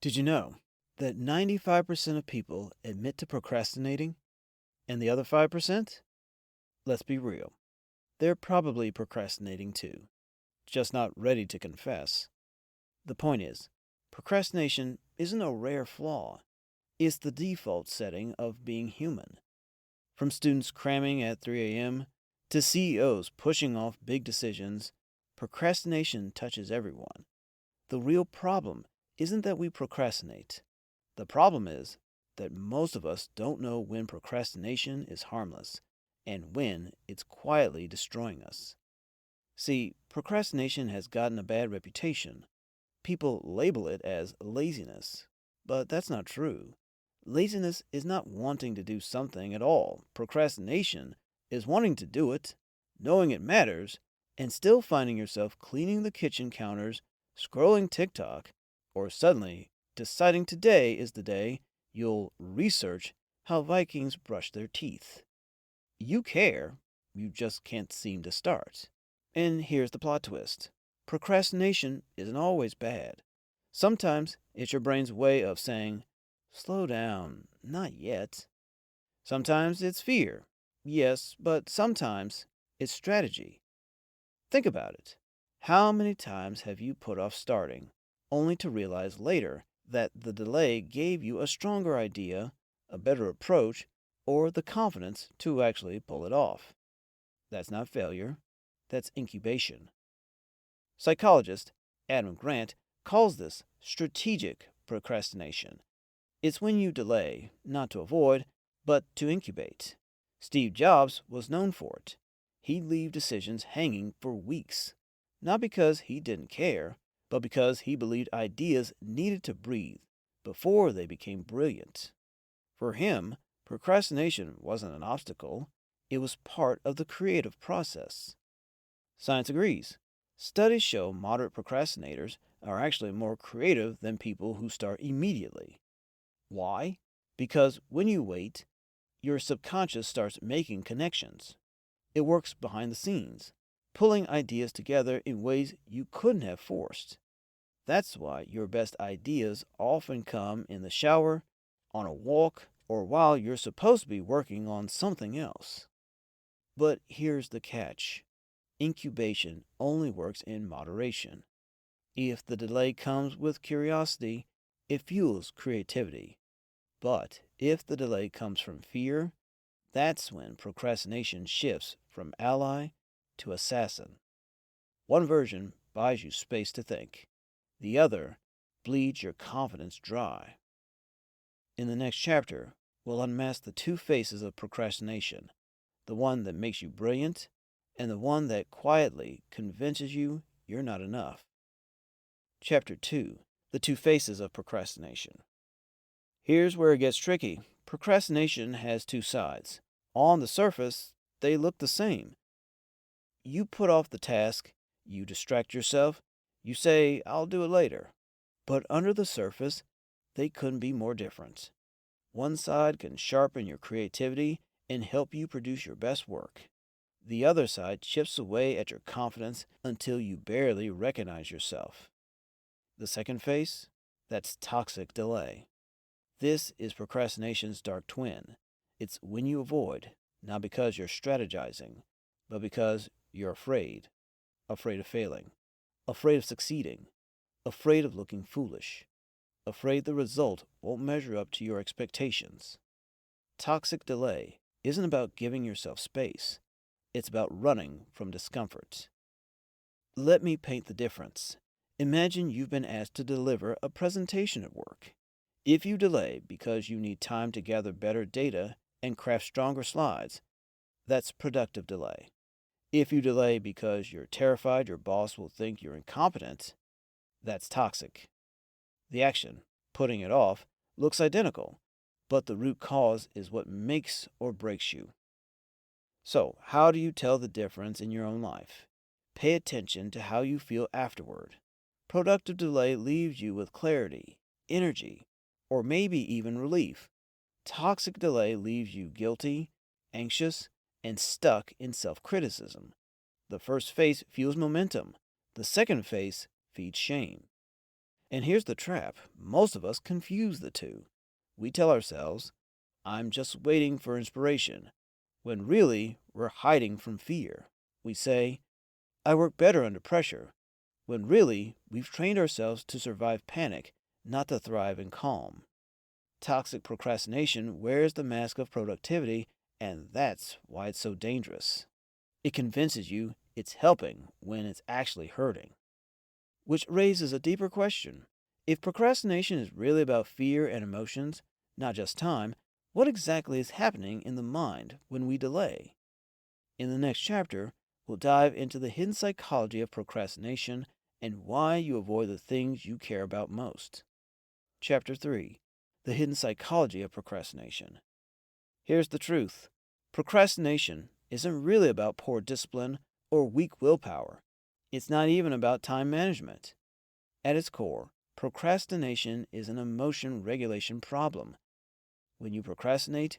Did you know that 95% of people admit to procrastinating? And the other 5%? Let's be real. They're probably procrastinating too, just not ready to confess. The point is, procrastination isn't a rare flaw, it's the default setting of being human. From students cramming at 3 a.m. to CEOs pushing off big decisions, procrastination touches everyone. The real problem isn't that we procrastinate. The problem is that most of us don't know when procrastination is harmless and when it's quietly destroying us. See, procrastination has gotten a bad reputation. People label it as laziness, but that's not true. Laziness is not wanting to do something at all. Procrastination is wanting to do it, knowing it matters, and still finding yourself cleaning the kitchen counters, scrolling TikTok, or suddenly deciding today is the day you'll research how Vikings brush their teeth. You care, you just can't seem to start. And here's the plot twist: procrastination isn't always bad. Sometimes it's your brain's way of saying, slow down, not yet. Sometimes it's fear, yes, but sometimes it's strategy. Think about it. How many times have you put off starting, only to realize later that the delay gave you a stronger idea, a better approach, or the confidence to actually pull it off? That's not failure, that's incubation. Psychologist Adam Grant calls this strategic procrastination. It's when you delay, not to avoid, but to incubate. Steve Jobs was known for it. He'd leave decisions hanging for weeks, not because he didn't care, but because he believed ideas needed to breathe before they became brilliant. For him, procrastination wasn't an obstacle, it was part of the creative process. Science agrees. Studies show moderate procrastinators are actually more creative than people who start immediately. Why? Because when you wait, your subconscious starts making connections. It works behind the scenes, pulling ideas together in ways you couldn't have forced. That's why your best ideas often come in the shower, on a walk, or while you're supposed to be working on something else. But here's the catch: incubation only works in moderation. If the delay comes with curiosity, it fuels creativity. But if the delay comes from fear, that's when procrastination shifts from ally to assassin. One version buys you space to think, the other bleeds your confidence dry. In the next chapter, we'll unmask the two faces of procrastination: the one that makes you brilliant, and the one that quietly convinces you you're not enough. Chapter 2: The Two Faces of Procrastination. Here's where it gets tricky. Procrastination has two sides. On the surface, they look the same. You put off the task, you distract yourself, you say, I'll do it later. But under the surface, they couldn't be more different. One side can sharpen your creativity and help you produce your best work. The other side chips away at your confidence until you barely recognize yourself. The second face? That's toxic delay. This is procrastination's dark twin. It's when you avoid, not because you're strategizing, but because you're afraid. Afraid of failing, afraid of succeeding, afraid of looking foolish, afraid the result won't measure up to your expectations. Toxic delay isn't about giving yourself space, it's about running from discomfort. Let me paint the difference. Imagine you've been asked to deliver a presentation at work. If you delay because you need time to gather better data and craft stronger slides, that's productive delay. If you delay because you're terrified your boss will think you're incompetent, that's toxic. The action, putting it off, looks identical, but the root cause is what makes or breaks you. So, how do you tell the difference in your own life? Pay attention to how you feel afterward. Productive delay leaves you with clarity, energy, or maybe even relief. Toxic delay leaves you guilty, anxious, and stuck in self criticism. The first phase fuels momentum, the second phase feeds shame. And here's the trap: most of us confuse the two. We tell ourselves, I'm just waiting for inspiration, when really we're hiding from fear. We say, I work better under pressure, when really we've trained ourselves to survive panic, not to thrive in calm. Toxic procrastination wears the mask of productivity, and that's why it's so dangerous. It convinces you it's helping when it's actually hurting. Which raises a deeper question. If procrastination is really about fear and emotions, not just time, what exactly is happening in the mind when we delay? In the next chapter, we'll dive into the hidden psychology of procrastination and why you avoid the things you care about most. Chapter 3: The Hidden Psychology of Procrastination. Here's the truth: procrastination isn't really about poor discipline or weak willpower. It's not even about time management. At its core, procrastination is an emotion regulation problem. When you procrastinate,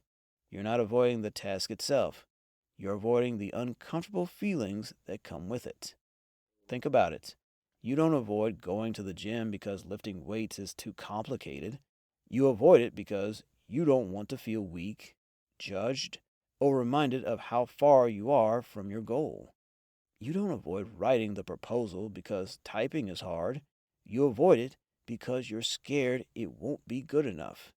you're not avoiding the task itself. You're avoiding the uncomfortable feelings that come with it. Think about it. You don't avoid going to the gym because lifting weights is too complicated. You avoid it because you don't want to feel weak, judged, or reminded of how far you are from your goal. You don't avoid writing the proposal because typing is hard. You avoid it because you're scared it won't be good enough.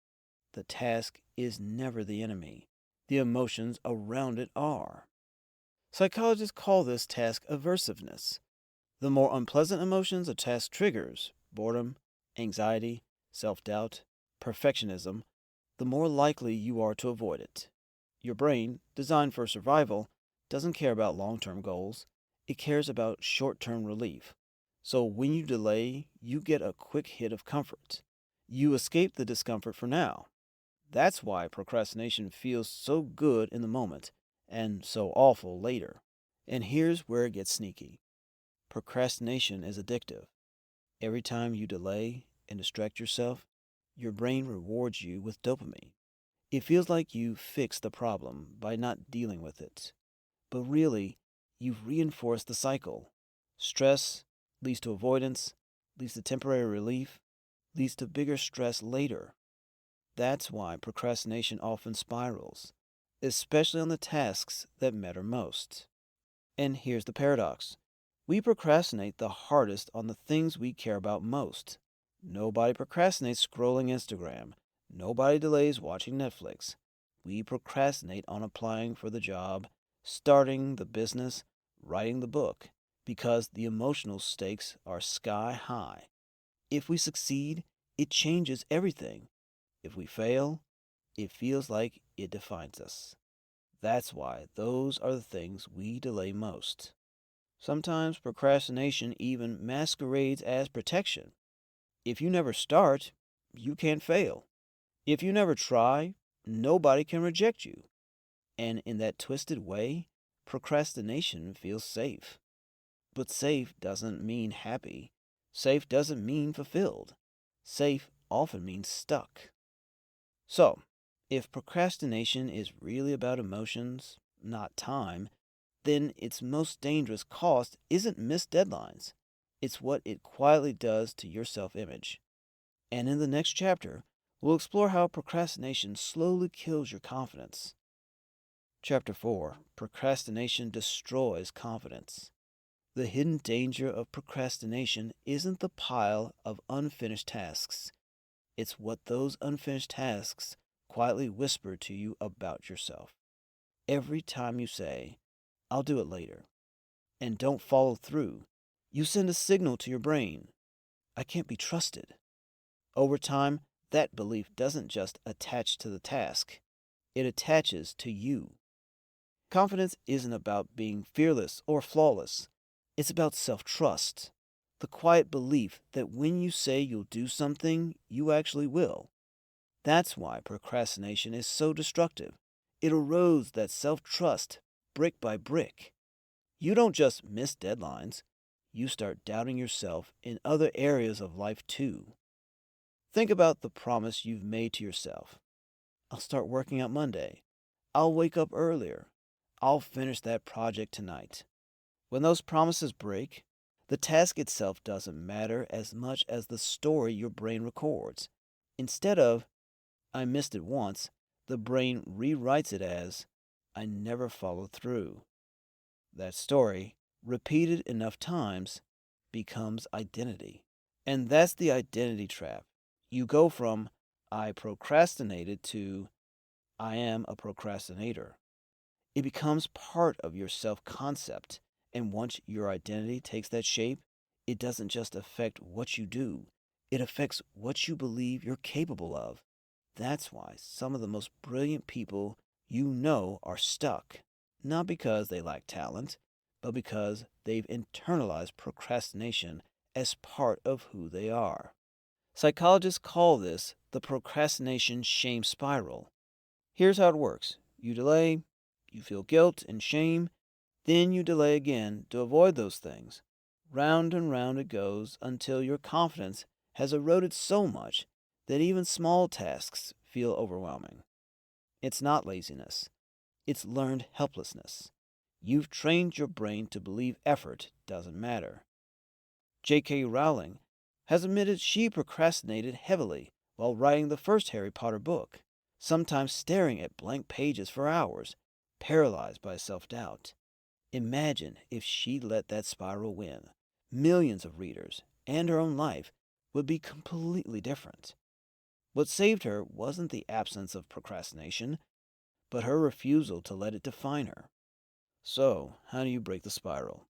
The task is never the enemy. The emotions around it are. Psychologists call this task aversiveness. The more unpleasant emotions a task triggers, boredom, anxiety, self-doubt, perfectionism, the more likely you are to avoid it. Your brain, designed for survival, doesn't care about long-term goals. It cares about short-term relief. So when you delay, you get a quick hit of comfort. You escape the discomfort for now. That's why procrastination feels so good in the moment and so awful later. And here's where it gets sneaky. Procrastination is addictive. Every time you delay and distract yourself, your brain rewards you with dopamine. It feels like you fixed the problem by not dealing with it. But really, you've reinforced the cycle. Stress leads to avoidance, leads to temporary relief, leads to bigger stress later. That's why procrastination often spirals, especially on the tasks that matter most. And here's the paradox: we procrastinate the hardest on the things we care about most. Nobody procrastinates scrolling Instagram. Nobody delays watching Netflix. We procrastinate on applying for the job, starting the business, writing the book, because the emotional stakes are sky high. If we succeed, it changes everything. If we fail, it feels like it defines us. That's why those are the things we delay most. Sometimes procrastination even masquerades as protection. If you never start, you can't fail. If you never try, nobody can reject you. And in that twisted way, procrastination feels safe. But safe doesn't mean happy. Safe doesn't mean fulfilled. Safe often means stuck. So, if procrastination is really about emotions, not time, then its most dangerous cost isn't missed deadlines. It's what it quietly does to your self-image. And in the next chapter, we'll explore how procrastination slowly kills your confidence. Chapter 4: Procrastination Destroys Confidence. The hidden danger of procrastination isn't the pile of unfinished tasks. It's what those unfinished tasks quietly whisper to you about yourself. Every time you say, I'll do it later, and don't follow through, you send a signal to your brain: I can't be trusted. Over time, that belief doesn't just attach to the task, it attaches to you. Confidence isn't about being fearless or flawless. It's about self-trust, the quiet belief that when you say you'll do something, you actually will. That's why procrastination is so destructive. It erodes that self-trust brick by brick. You don't just miss deadlines, you start doubting yourself in other areas of life too. Think about the promise you've made to yourself. I'll start working out Monday. I'll wake up earlier. I'll finish that project tonight. When those promises break, The task itself doesn't matter as much as the story your brain records. Instead of, I missed it once, the brain rewrites it as, I never followed through. That story, repeated enough times, becomes identity. And that's the identity trap. You go from, I procrastinated to, I am a procrastinator. It becomes part of your self concept. And once your identity takes that shape, it doesn't just affect what you do, it affects what you believe you're capable of. That's why some of the most brilliant people you know are stuck, not because they lack talent, but because they've internalized procrastination as part of who they are. Psychologists call this the procrastination shame spiral. Here's how it works: you delay, you feel guilt and shame, then you delay again to avoid those things. Round and round it goes until your confidence has eroded so much that even small tasks feel overwhelming. It's not laziness, it's learned helplessness. You've trained your brain to believe effort doesn't matter. J.K. Rowling has admitted she procrastinated heavily while writing the first Harry Potter book, sometimes staring at blank pages for hours, paralyzed by self doubt. Imagine if she let that spiral win. Millions of readers and her own life would be completely different. What saved her wasn't the absence of procrastination, but her refusal to let it define her. So, how do you break the spiral?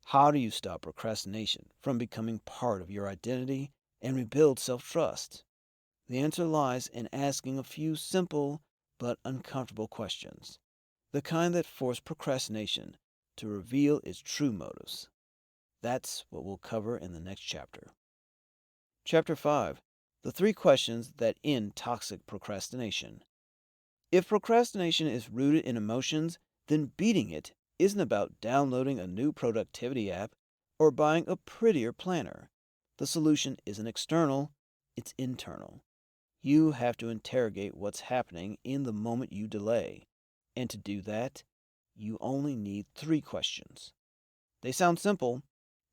How do you stop procrastination from becoming part of your identity and rebuild self trust? The answer lies in asking a few simple but uncomfortable questions, the kind that force procrastination to reveal its true motives. That's what we'll cover in the next chapter. Chapter 5: The 3 Questions That End Toxic Procrastination. If procrastination is rooted in emotions, then beating it isn't about downloading a new productivity app or buying a prettier planner. The solution isn't external, it's internal. You have to interrogate what's happening in the moment you delay. And to do that, you only need 3 questions. They sound simple,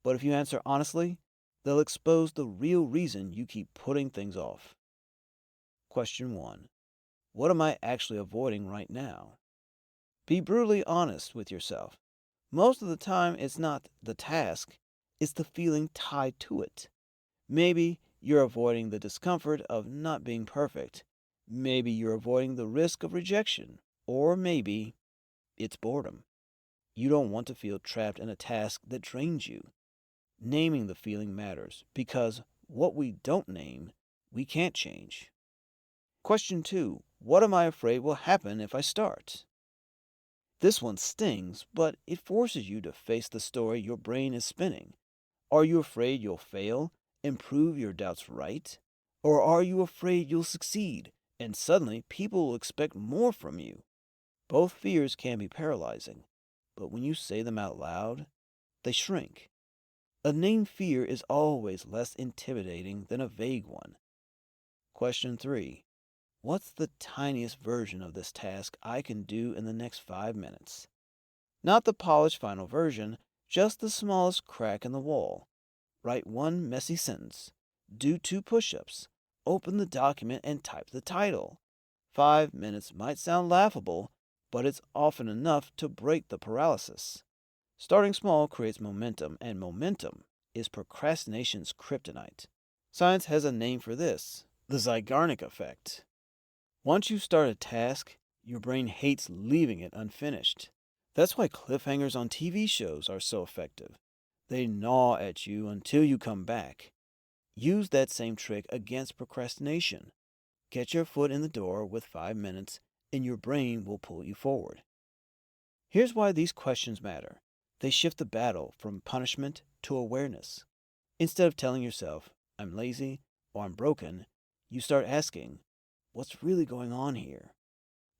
but if you answer honestly, they'll expose the real reason you keep putting things off. Question 1: What am I actually avoiding right now? Be brutally honest with yourself. Most of the time, it's not the task, it's the feeling tied to it. Maybe you're avoiding the discomfort of not being perfect. Maybe you're avoiding the risk of rejection. Or maybe it's boredom. You don't want to feel trapped in a task that drains you. Naming the feeling matters because what we don't name, we can't change. Question 2: What am I afraid will happen if I start? This one stings, but it forces you to face the story your brain is spinning. Are you afraid you'll fail and prove your doubts right? Or are you afraid you'll succeed and suddenly people will expect more from you? Both fears can be paralyzing, but when you say them out loud, they shrink. A named fear is always less intimidating than a vague one. Question 3: What's the tiniest version of this task I can do in the next 5 minutes? Not the polished final version, just the smallest crack in the wall. Write 1 messy sentence. Do 2 push-ups. Open the document and type the title. 5 minutes might sound laughable, but it's often enough to break the paralysis. Starting small creates momentum, and momentum is procrastination's kryptonite. Science has a name for this: the Zeigarnik effect. Once you start a task, your brain hates leaving it unfinished. That's why cliffhangers on TV shows are so effective. They gnaw at you until you come back. Use that same trick against procrastination. Get your foot in the door with 5 minutes, and your brain will pull you forward. Here's why these questions matter. They shift the battle from punishment to awareness. Instead of telling yourself, I'm lazy or I'm broken, you start asking, what's really going on here?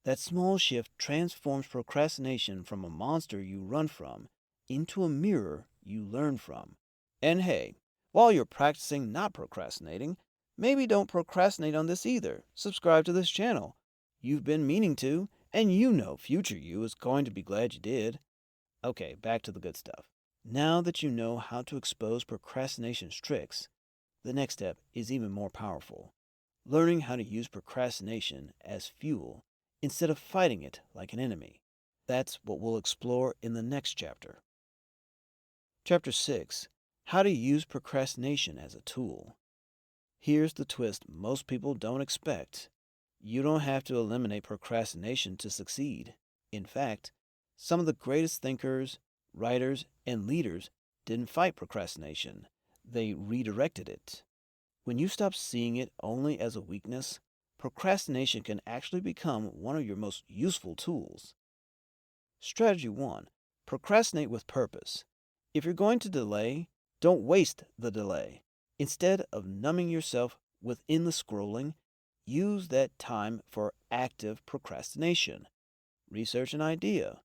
That small shift transforms procrastination from a monster you run from into a mirror you learn from. And hey, while you're practicing not procrastinating, maybe don't procrastinate on this either. Subscribe to this channel. You've been meaning to, and you know future you is going to be glad you did. Okay, back to the good stuff. Now that you know how to expose procrastination's tricks, the next step is even more powerful. Learning how to use procrastination as fuel instead of fighting it like an enemy. That's what we'll explore in the next chapter. Chapter 6: How to Use Procrastination as a Tool. Here's the twist most people don't expect. You don't have to eliminate procrastination to succeed. In fact, some of the greatest thinkers, writers, and leaders didn't fight procrastination, they redirected it. When you stop seeing it only as a weakness, procrastination can actually become one of your most useful tools. Strategy 1: Procrastinate with purpose. If you're going to delay, don't waste the delay. Instead of numbing yourself within the scrolling, use that time for active procrastination. Research an idea,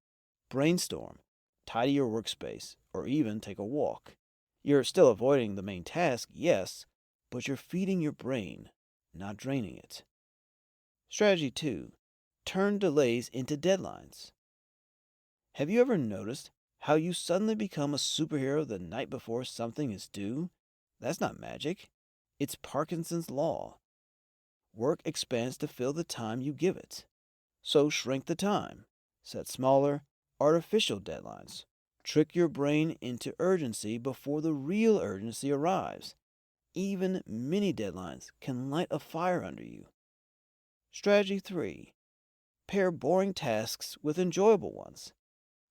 brainstorm, tidy your workspace, or even take a walk. You're still avoiding the main task, yes, but you're feeding your brain, not draining it. Strategy 2: Turn delays into deadlines. Have you ever noticed how you suddenly become a superhero the night before something is due? That's not magic. It's Parkinson's Law. Work expands to fill the time you give it. So shrink the time. Set smaller, artificial deadlines. Trick your brain into urgency before the real urgency arrives. Even mini deadlines can light a fire under you. Strategy 3: Pair boring tasks with enjoyable ones.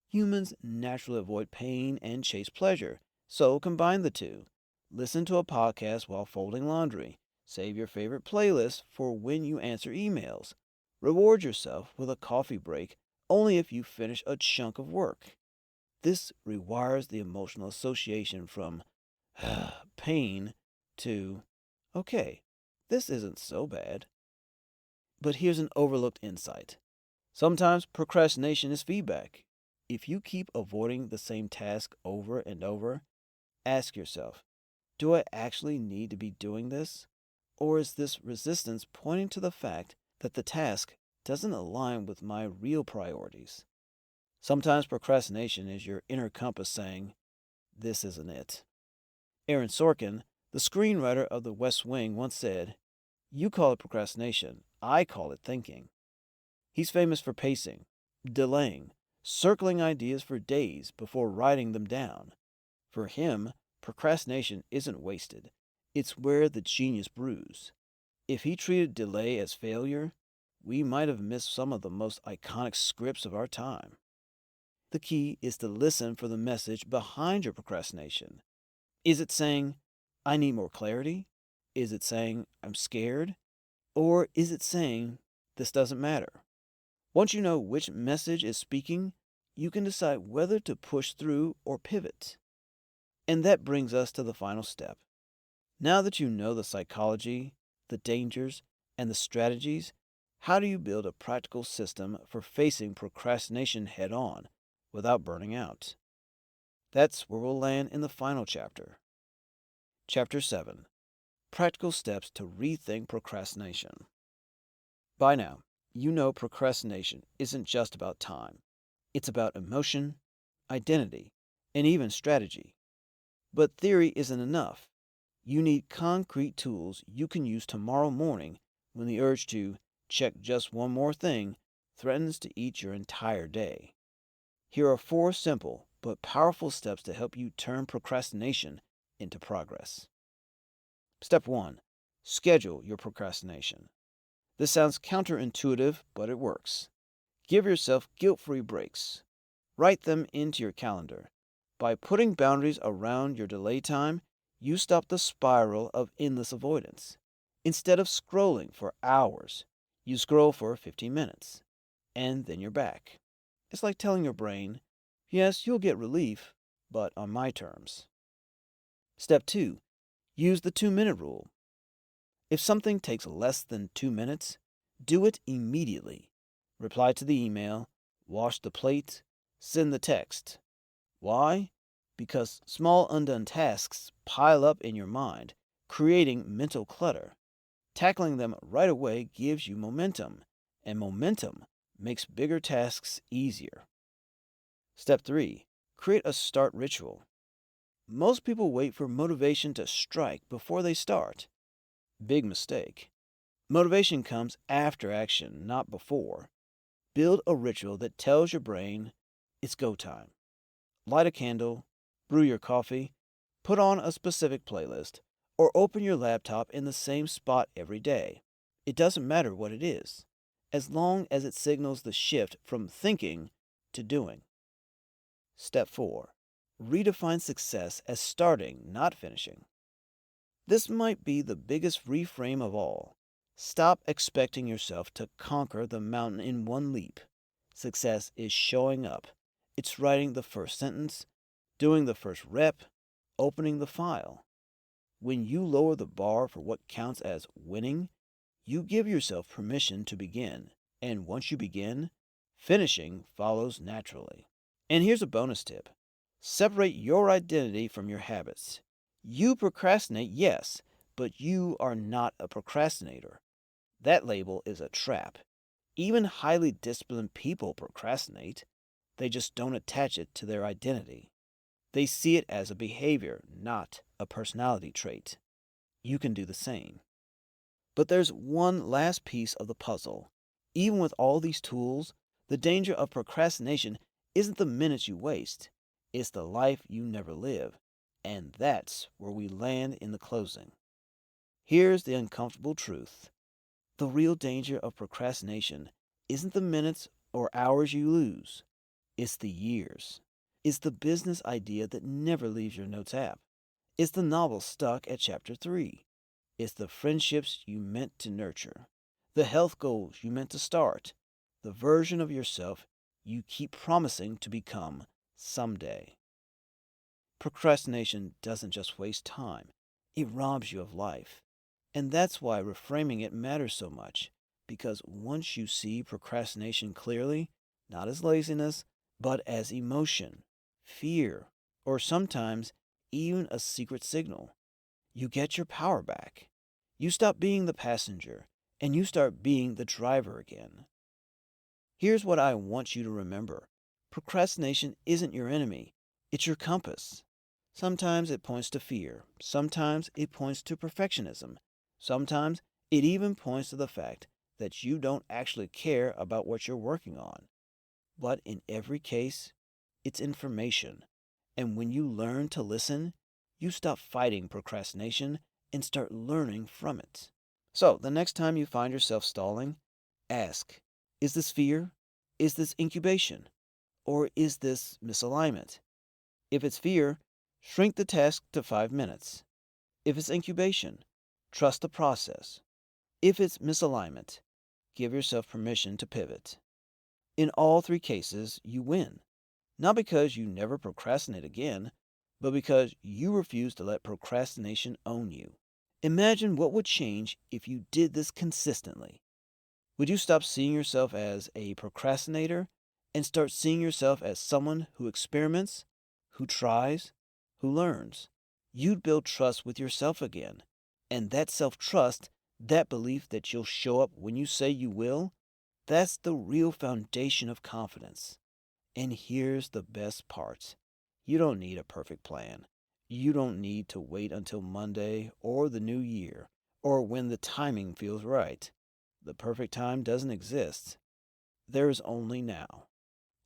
Humans naturally avoid pain and chase pleasure, so combine the two. Listen to a podcast while folding laundry. Save your favorite playlist for when you answer emails. Reward yourself with a coffee break only if you finish a chunk of work. This rewires the emotional association from pain to, okay, this isn't so bad. But here's an overlooked insight. Sometimes procrastination is feedback. If you keep avoiding the same task over and over, ask yourself, do I actually need to be doing this? Or is this resistance pointing to the fact that the task doesn't align with my real priorities? Sometimes procrastination is your inner compass saying, this isn't it. Aaron Sorkin, the screenwriter of The West Wing, once said, you call it procrastination, I call it thinking. He's famous for pacing, delaying, circling ideas for days before writing them down. For him, procrastination isn't wasted, it's where the genius brews. If he treated delay as failure, we might have missed some of the most iconic scripts of our time. The key is to listen for the message behind your procrastination. Is it saying, I need more clarity? Is it saying, I'm scared? Or is it saying, this doesn't matter? Once you know which message is speaking, you can decide whether to push through or pivot. And that brings us to the final step. Now that you know the psychology, the dangers, and the strategies, how do you build a practical system for facing procrastination head on without burning out? That's where we'll land in the final chapter. Chapter 7: Practical Steps to Rethink Procrastination. By now, you know procrastination isn't just about time. It's about emotion, identity, and even strategy. But theory isn't enough. You need concrete tools you can use tomorrow morning when the urge to check just one more thing threatens to eat your entire day. Here are 4 simple but powerful steps to help you turn procrastination into progress. Step 1: Schedule your procrastination. This sounds counterintuitive, but it works. Give yourself guilt-free breaks. Write them into your calendar. By putting boundaries around your delay time, you stop the spiral of endless avoidance. Instead of scrolling for hours, you scroll for 15 minutes, and then you're back. It's like telling your brain, yes, you'll get relief, but on my terms. Step 2: Use the 2-minute rule. If something takes less than 2 minutes, do it immediately. Reply to the email, wash the plate, send the text. Why? Because small undone tasks pile up in your mind, creating mental clutter. Tackling them right away gives you momentum, and momentum makes bigger tasks easier. Step 3: Create a start ritual. Most people wait for motivation to strike before they start. Big mistake. Motivation comes after action, not before. Build a ritual that tells your brain it's go time. Light a candle, brew your coffee, put on a specific playlist, or open your laptop in the same spot every day. It doesn't matter what it is, as long as it signals the shift from thinking to doing. Step 4. Redefine success as starting, not finishing. This might be the biggest reframe of all. Stop expecting yourself to conquer the mountain in one leap. Success is showing up. It's writing the first sentence, doing the first rep, opening the file. When you lower the bar for what counts as winning, you give yourself permission to begin. And once you begin, finishing follows naturally. And here's a bonus tip. Separate your identity from your habits. You procrastinate, yes, but you are not a procrastinator. That label is a trap. Even highly disciplined people procrastinate. They just don't attach it to their identity. They see it as a behavior, not a personality trait. You can do the same. But there's one last piece of the puzzle. Even with all these tools, the danger of procrastination isn't the minutes you waste. It's the life you never live. And that's where we land in the closing. Here's the uncomfortable truth. The real danger of procrastination isn't the minutes or hours you lose. It's the years. It's the business idea that never leaves your notes app. It's the novel stuck at chapter 3. It's the friendships you meant to nurture. The health goals you meant to start. The version of yourself you keep promising to become someday. Procrastination doesn't just waste time, it robs you of life. And that's why reframing it matters so much, because once you see procrastination clearly, not as laziness, but as emotion, fear, or sometimes even a secret signal, you get your power back. You stop being the passenger, and you start being the driver again. Here's what I want you to remember. Procrastination isn't your enemy, it's your compass. Sometimes it points to fear. Sometimes it points to perfectionism. Sometimes it even points to the fact that you don't actually care about what you're working on. But in every case, it's information. And when you learn to listen, you stop fighting procrastination and start learning from it. So, the next time you find yourself stalling, ask, is this fear? Is this incubation? Or is this misalignment? If it's fear, shrink the task to 5 minutes. If it's incubation, trust the process. If it's misalignment, give yourself permission to pivot. In all 3 cases, you win. Not because you never procrastinate again, but because you refuse to let procrastination own you. Imagine what would change if you did this consistently. Would you stop seeing yourself as a procrastinator and start seeing yourself as someone who experiments, who tries, who learns? You'd build trust with yourself again. And that self-trust, that belief that you'll show up when you say you will, that's the real foundation of confidence. And here's the best part. You don't need a perfect plan. You don't need to wait until Monday or the new year or when the timing feels right. The perfect time doesn't exist. There is only now.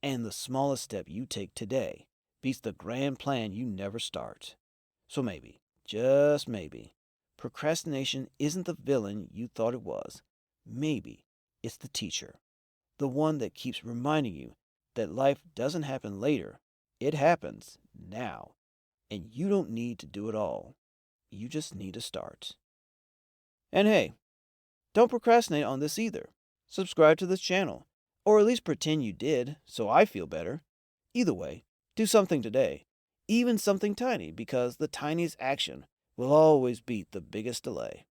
And the smallest step you take today beats the grand plan you never start. So maybe, just maybe, procrastination isn't the villain you thought it was. Maybe it's the teacher, the one that keeps reminding you that life doesn't happen later. It happens now. And you don't need to do it all. You just need to start. And hey, don't procrastinate on this either. Subscribe to this channel, or at least pretend you did, so I feel better. Either way, do something today, even something tiny, because the tiniest action will always beat the biggest delay.